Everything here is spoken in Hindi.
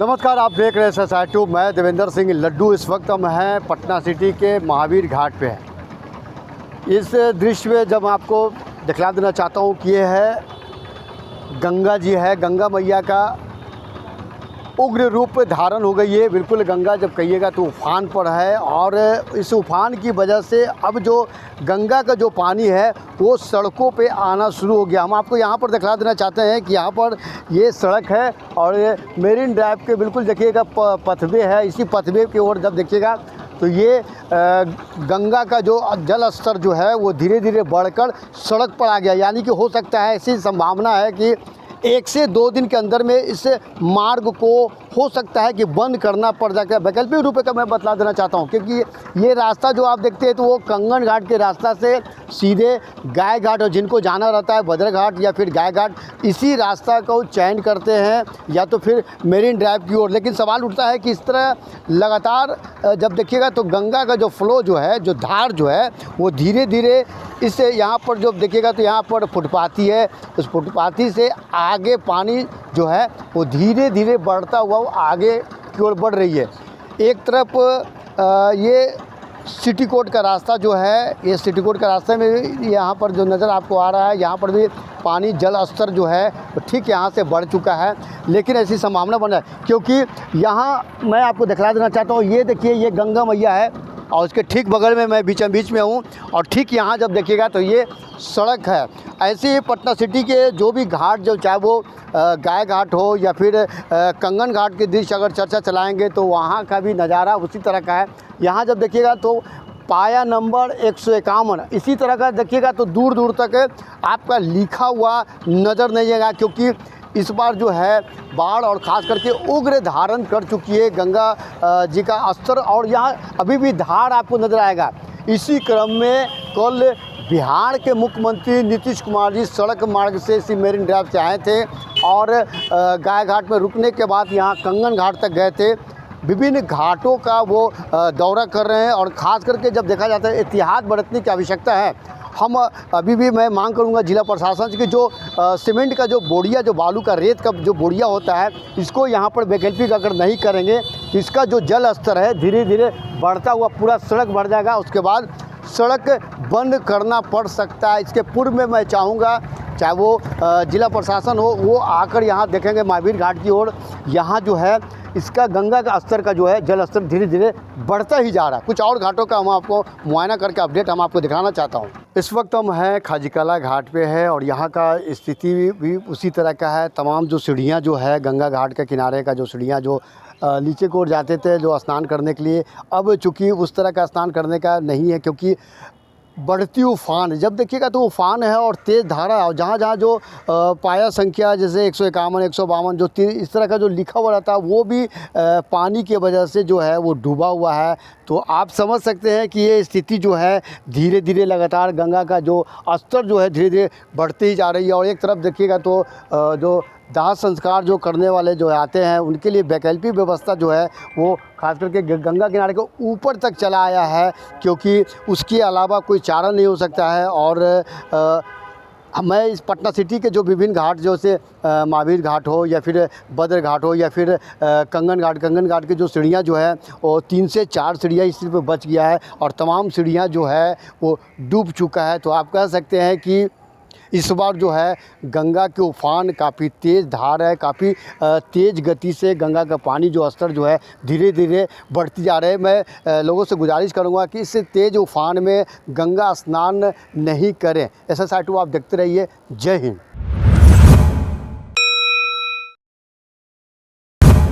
नमस्कार, आप देख रहे हैं SSI2। मैं देवेंद्र सिंह लड्डू। इस वक्त हम हैं पटना सिटी के महावीर घाट पे हैं। इस दृश्य में जब आपको दिखला देना चाहता हूँ कि ये है गंगा जी है। गंगा मैया का उग्र रूप धारण हो गई है। बिल्कुल गंगा जब कहिएगा तो उफान पर है, और इस उफान की वजह से अब जो गंगा का जो पानी है वो सड़कों पे आना शुरू हो गया। हम आपको यहाँ पर दिखला देना चाहते हैं कि यहाँ पर ये सड़क है और ये मेरीन ड्राइव के बिल्कुल देखिएगा पथवे है। इसी पथवे की ओर जब देखिएगा तो ये गंगा का जो जल स्तर जो है वो धीरे धीरे बढ़कर सड़क पर आ गया। यानी कि हो सकता है, ऐसी संभावना है कि 1 से 2 दिन के अंदर में इस मार्ग को हो सकता है कि बंद करना पड़ जाएगा। वैकल्पिक रूप का मैं बतला देना चाहता हूं, क्योंकि ये रास्ता जो आप देखते हैं तो वो कंगन घाट के रास्ता से सीधे गाय घाट, और जिनको जाना रहता है भद्र घाट या फिर गाय घाट, इसी रास्ता को चयन करते हैं या तो फिर मेरीन ड्राइव की ओर। लेकिन सवाल उठता है कि इस तरह लगातार जब देखिएगा तो गंगा का जो फ्लो जो है, जो धार जो है वो धीरे धीरे इससे यहाँ पर जो देखिएगा तो यहाँ पर फुटपाथी है, उस फुटपाथी से आगे पानी जो है वो धीरे धीरे बढ़ता हुआ वो आगे की ओर बढ़ रही है। एक तरफ ये सिटी कोर्ट का रास्ता जो है, ये सिटी कोर्ट का रास्ते में भी यहाँ पर जो नज़र आपको आ रहा है, यहाँ पर भी पानी जल स्तर जो है वो ठीक यहाँ से बढ़ चुका है। लेकिन ऐसी संभावना बन रहा है, क्योंकि यहाँ मैं आपको दिखला देना चाहता हूँ, ये देखिए ये गंगा मैया है और उसके ठीक बगल में मैं बीचों बीच में हूँ, और ठीक यहाँ जब देखिएगा तो ये सड़क है। ऐसे ही पटना सिटी के जो भी घाट, जो चाहे वो गाय घाट हो या फिर कंगन घाट के दृश्य अगर चर्चा चलाएंगे तो वहाँ का भी नज़ारा उसी तरह का है। यहाँ जब देखिएगा तो पाया नंबर 151 इसी तरह का देखिएगा तो दूर दूर तक आपका लिखा हुआ नज़र नहीं आएगा, क्योंकि इस बार जो है बाढ़ और ख़ास करके उग्र धारण कर चुकी है गंगा जी का स्तर, और यहाँ अभी भी धार आपको नज़र आएगा। इसी क्रम में कल बिहार के मुख्यमंत्री नीतीश कुमार जी सड़क मार्ग से इसी मेरीन ड्राइव से आए थे और गाय घाट में रुकने के बाद यहाँ कंगन घाट तक गए थे। विभिन्न घाटों का वो दौरा कर रहे हैं, और ख़ास करके जब देखा जाता है एहतियात बरतने की आवश्यकता है। हम अभी भी मैं मांग करूंगा जिला प्रशासन से कि जो सीमेंट का जो बोरिया, जो बालू का रेत का जो बोरिया होता है, इसको यहाँ पर वैकल्पिक अगर नहीं करेंगे तो इसका जो जल स्तर है धीरे धीरे बढ़ता हुआ पूरा सड़क बढ़ जाएगा। उसके बाद सड़क बंद करना पड़ सकता है। इसके पूर्व में मैं चाहूँगा चाहे वो जिला प्रशासन हो, वो आकर यहाँ देखेंगे महावीर घाट की ओर। यहाँ जो है इसका गंगा का स्तर का जो है जल स्तर धीरे धीरे बढ़ता ही जा रहा है। कुछ और घाटों का हम आपको मुआयना करके अपडेट हम आपको दिखाना चाहता हूँ। इस वक्त हम हैं खाजीकला घाट पे है, और यहाँ का स्थिति भी उसी तरह का है। तमाम जो सीढ़ियाँ जो है गंगा घाट के किनारे का, जो सीढ़ियाँ जो नीचे की ओर जाते थे जो स्नान करने के लिए, अब चूँकि उस तरह का स्नान करने का नहीं है, क्योंकि बढ़ती उफान जब देखिएगा तो उफान है और तेज़ धारा, और जहाँ जहाँ जो पाया संख्या जैसे 151 152 जो इस तरह का जो लिखा हुआ रहता है वो भी पानी की वजह से जो है वो डूबा हुआ है। तो आप समझ सकते हैं कि ये स्थिति जो है धीरे धीरे लगातार गंगा का जो स्तर जो है धीरे धीरे बढ़ती ही जा रही है। और एक तरफ देखिएगा तो जो दाह संस्कार जो करने वाले जो आते हैं उनके लिए वैकल्पिक व्यवस्था जो है वो खास करके गंगा किनारे के ऊपर तक चला आया है, क्योंकि उसके अलावा कोई चारा नहीं हो सकता है। और मैं इस पटना सिटी के जो विभिन्न घाट जैसे महावीर घाट हो या फिर भद्र घाट हो या फिर कंगन घाट की जो सीढ़ियाँ जो है वो 3 से 4 सीढ़ियाँ इस पर बच गया है, और तमाम सीढ़ियाँ जो है वो डूब चुका है। तो आप कह सकते हैं कि इस बार जो है गंगा के उफान काफ़ी तेज़ धार है, काफ़ी तेज़ गति से गंगा का पानी जो स्तर जो है धीरे धीरे बढ़ती जा रहे हैं। मैं लोगों से गुजारिश करूंगा कि इस तेज़ उफान में गंगा स्नान नहीं करें। SSI2 आप देखते रहिए। जय हिंद।